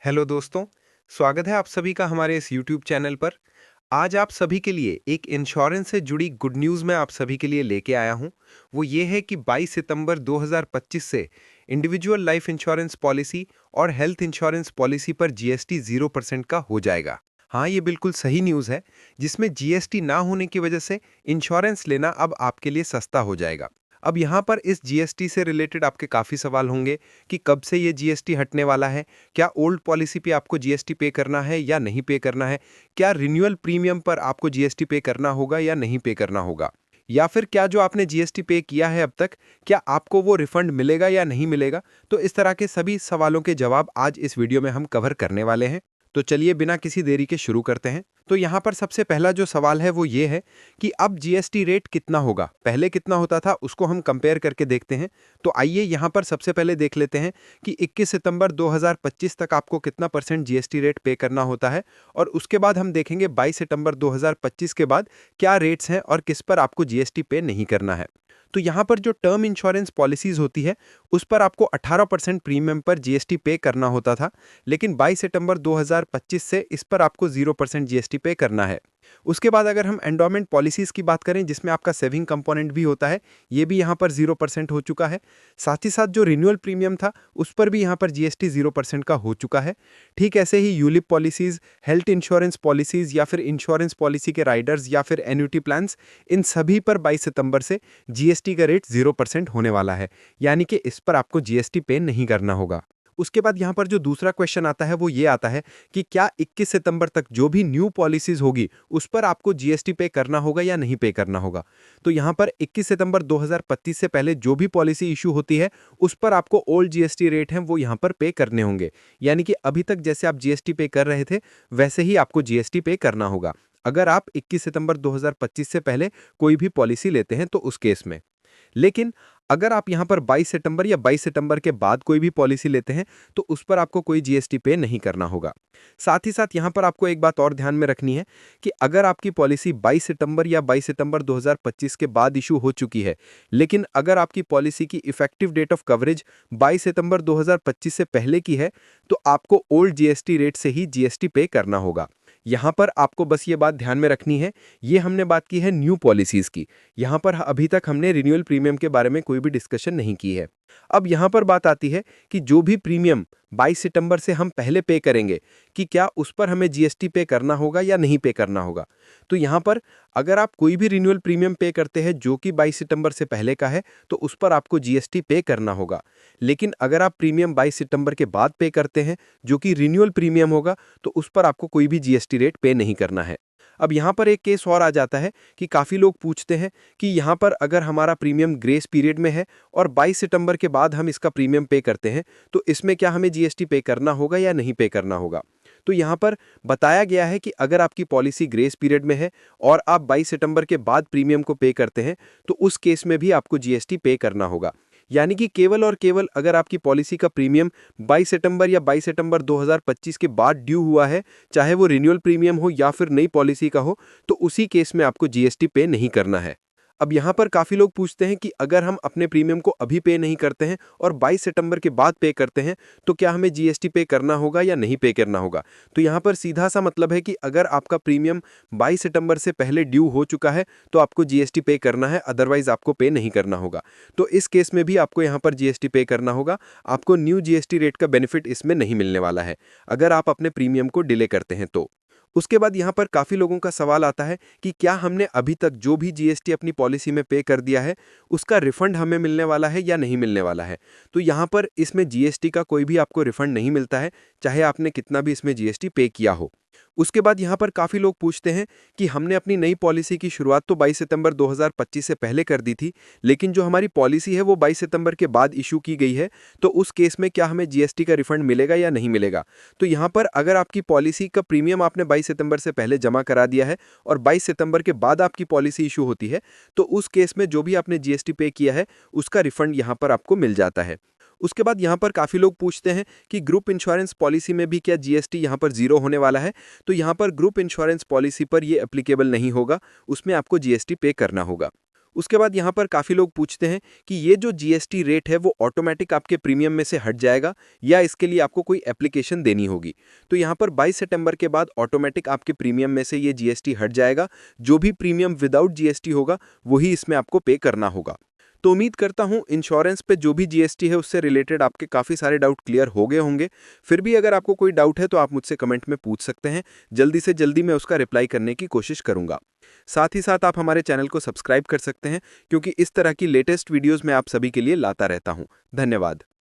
Hello दोस्तों। स्वागत है आप सभी का हमारे इस यूट्यूब चैनल पर। आज आप सभी के लिए एक इंश्योरेंस से जुड़ी गुड न्यूज़ मैं आप सभी के लिए लेके आया हूं। वो ये है कि 22 सितंबर 2025 से इंडिविजुअल लाइफ इंश्योरेंस पॉलिसी और हेल्थ इंश्योरेंस पॉलिसी पर जीएसटी 0% का हो जाएगा। हाँ, ये बिल्कुल सही न्यूज़ है, जिसमें जीएसटी ना होने की वजह से इंश्योरेंस लेना अब आपके लिए सस्ता हो जाएगा। अब यहाँ पर इस जीएसटी से रिलेटेड आपके काफ़ी सवाल होंगे कि कब से ये जीएसटी हटने वाला है, क्या ओल्ड पॉलिसी पे आपको जीएसटी पे करना है या नहीं पे करना है, क्या रिन्यूअल प्रीमियम पर आपको जीएसटी पे करना होगा या नहीं पे करना होगा, या फिर क्या जो आपने जीएसटी पे किया है अब तक, क्या आपको वो रिफंड मिलेगा या नहीं मिलेगा। तो इस तरह के सभी सवालों के जवाब आज इस वीडियो में हम कवर करने वाले हैं। तो चलिए बिना किसी देरी के शुरू करते हैं। तो यहाँ पर सबसे पहला जो सवाल है वो ये है कि अब जीएसटी रेट कितना होगा, पहले कितना होता था उसको हम कंपेयर करके देखते हैं। तो आइए यहाँ पर सबसे पहले देख लेते हैं कि 21 सितंबर 2025 तक आपको कितना परसेंट जीएसटी रेट पे करना होता है, और उसके बाद हम देखेंगे 22 सितंबर 2025 के बाद क्या रेट्स हैं और किस पर आपको जीएसटी पे नहीं करना है। तो यहाँ पर जो टर्म इंश्योरेंस पॉलिसीज होती है उस पर आपको 18% प्रीमियम पर जीएसटी पे करना होता था, लेकिन 22 सितंबर 2025 से इस पर आपको 0% जीएसटी पे करना है। उसके बाद अगर हम एंडोमेंट पॉलिसीज की बात करें जिसमें आपका सेविंग कंपोनेंट भी होता है, ये भी यहाँ पर 0% हो चुका है। साथ ही साथ जो रिन्यूअल प्रीमियम था उस पर भी यहाँ पर जीएसटी 0% का हो चुका है। ठीक ऐसे ही ULIP policies, health insurance policies या फिर इंश्योरेंस पॉलिसी के राइडर्स या फिर एन्युटी प्लान्स, इन सभी पर 22 सितंबर से जीएसटी का रेट 0% होने वाला है, यानी कि इस पर आपको जीएसटी पे नहीं करना होगा। उसके बाद यहाँ पर जो दूसरा क्वेश्चन आता है वो ये आता है कि क्या 21 सितंबर तक जो भी न्यू पॉलिसीज होगी उस पर आपको जीएसटी पे करना होगा या नहीं पे करना होगा। तो यहाँ पर 21 सितंबर 2025 से पहले जो भी पॉलिसी इशू होती है उस पर आपको ओल्ड जीएसटी रेट हैं वो यहाँ पर पे करने होंगे, यानी कि अभी तक जैसे आप जीएसटी पे कर रहे थे वैसे ही आपको जीएसटी पे करना होगा अगर आप 21 सितंबर 2025 से पहले कोई भी पॉलिसी लेते हैं तो उस केस में। लेकिन अगर आप यहां पर 22 सितंबर या 22 सितंबर के बाद कोई भी पॉलिसी लेते हैं तो उस पर आपको कोई जीएसटी पे नहीं करना होगा। साथ ही साथ यहां पर आपको एक बात और ध्यान में रखनी है कि अगर आपकी पॉलिसी 22 सितंबर या 22 सितंबर 2025 के बाद इशू हो चुकी है, लेकिन अगर आपकी पॉलिसी की इफेक्टिव डेट ऑफ कवरेज 22 सितंबर 2025 से पहले की है तो आपको ओल्ड जीएसटी रेट से ही जीएसटी पे करना होगा। यहाँ पर आपको बस ये बात ध्यान में रखनी है, ये हमने बात की है न्यू पॉलिसीज की। यहाँ पर अभी तक हमने रिन्यूअल प्रीमियम के बारे में कोई भी डिस्कशन नहीं की है। अब यहाँ पर बात आती है कि जो भी प्रीमियम 22 सितंबर से हम पहले पे करेंगे कि क्या उस पर हमें जीएसटी पे करना होगा या नहीं पे करना होगा। तो यहाँ पर अगर आप कोई भी रिन्यूअल प्रीमियम पे करते हैं जो कि 22 सितंबर से पहले का है तो उस पर आपको जीएसटी पे करना होगा। लेकिन अगर आप प्रीमियम 22 सितंबर के बाद पे करते हैं जो कि रिन्यूअल प्रीमियम होगा तो उस पर आपको कोई भी जीएसटी रेट पे नहीं करना है। अब यहाँ पर एक केस और आ जाता है कि काफ़ी लोग पूछते हैं कि यहाँ पर अगर हमारा प्रीमियम ग्रेस पीरियड में है और 22 सितंबर के बाद हम इसका प्रीमियम पे करते हैं तो इसमें क्या हमें जीएसटी पे करना होगा या नहीं पे करना होगा। तो यहाँ पर बताया गया है कि अगर आपकी पॉलिसी ग्रेस पीरियड में है और आप 22 सितंबर के बाद प्रीमियम को पे करते हैं तो उस केस में भी आपको जीएसटी पे करना होगा। यानी कि केवल और केवल अगर आपकी पॉलिसी का प्रीमियम 22 सितंबर या 22 सितंबर 2025 के बाद ड्यू हुआ है, चाहे वो रिन्यूअल प्रीमियम हो या फिर नई पॉलिसी का हो, तो उसी केस में आपको जीएसटी पे नहीं करना है। अब यहाँ पर काफ़ी लोग पूछते हैं कि अगर हम अपने प्रीमियम को अभी पे नहीं करते हैं और 22 सितंबर के बाद पे करते हैं तो क्या हमें जीएसटी पे करना होगा या नहीं पे करना होगा। तो यहाँ पर सीधा सा मतलब है कि अगर आपका प्रीमियम 22 सितंबर से पहले ड्यू हो चुका है तो आपको जीएसटी पे करना है, अदरवाइज आपको पे नहीं करना होगा। तो इस केस में भी आपको यहाँ पर जीएसटी पे करना होगा। आपको न्यू जीएसटी रेट का बेनिफिट इसमें नहीं मिलने वाला है अगर आप अपने प्रीमियम को डिले करते हैं तो। उसके बाद यहाँ पर काफ़ी लोगों का सवाल आता है कि क्या हमने अभी तक जो भी जीएसटी अपनी पॉलिसी में पे कर दिया है उसका रिफंड हमें मिलने वाला है या नहीं मिलने वाला है। तो यहाँ पर इसमें जीएसटी का कोई भी आपको रिफंड नहीं मिलता है, चाहे आपने कितना भी इसमें जीएसटी पे किया हो। उसके बाद यहाँ पर काफ़ी लोग पूछते हैं कि हमने अपनी नई पॉलिसी की शुरुआत तो 22 सितंबर 2025 से पहले कर दी थी, लेकिन जो हमारी पॉलिसी है वो 22 सितंबर के बाद इशू की गई है, तो उस केस में क्या हमें जीएसटी का रिफंड मिलेगा या नहीं मिलेगा। तो यहाँ पर अगर आपकी पॉलिसी का प्रीमियम आपने 22 सितंबर से पहले जमा करा दिया है और 22 सितंबर के बाद आपकी पॉलिसी इशू होती है तो उस केस में जो भी आपने जीएसटी पे किया है उसका रिफंड यहाँ पर आपको मिल जाता है। उसके बाद यहाँ पर काफ़ी लोग पूछते हैं कि ग्रुप इंश्योरेंस पॉलिसी में भी क्या जीएसटी यहाँ पर जीरो होने वाला है। तो यहाँ पर ग्रुप इंश्योरेंस पॉलिसी पर ये एप्लीकेबल नहीं होगा, उसमें आपको जीएसटी पे करना होगा। उसके बाद यहाँ पर काफ़ी लोग पूछते हैं कि ये जो जीएसटी रेट है वो ऑटोमेटिक आपके प्रीमियम में से हट जाएगा या इसके लिए आपको कोई एप्लीकेशन देनी होगी। तो यहाँ पर 22 सितंबर के बाद ऑटोमेटिक आपके प्रीमियम में से ये जीएसटी हट जाएगा। जो भी प्रीमियम विदाउट जीएसटी होगा वही इसमें आपको पे करना होगा। तो उम्मीद करता हूँ इंश्योरेंस पे जो भी जीएसटी है उससे रिलेटेड आपके काफ़ी सारे डाउट क्लियर हो गए होंगे। फिर भी अगर आपको कोई डाउट है तो आप मुझसे कमेंट में पूछ सकते हैं। जल्दी से जल्दी मैं उसका रिप्लाई करने की कोशिश करूंगा। साथ ही साथ आप हमारे चैनल को सब्सक्राइब कर सकते हैं क्योंकि इस तरह की लेटेस्ट वीडियोस मैं आप सभी के लिए लाता रहता हूं। धन्यवाद।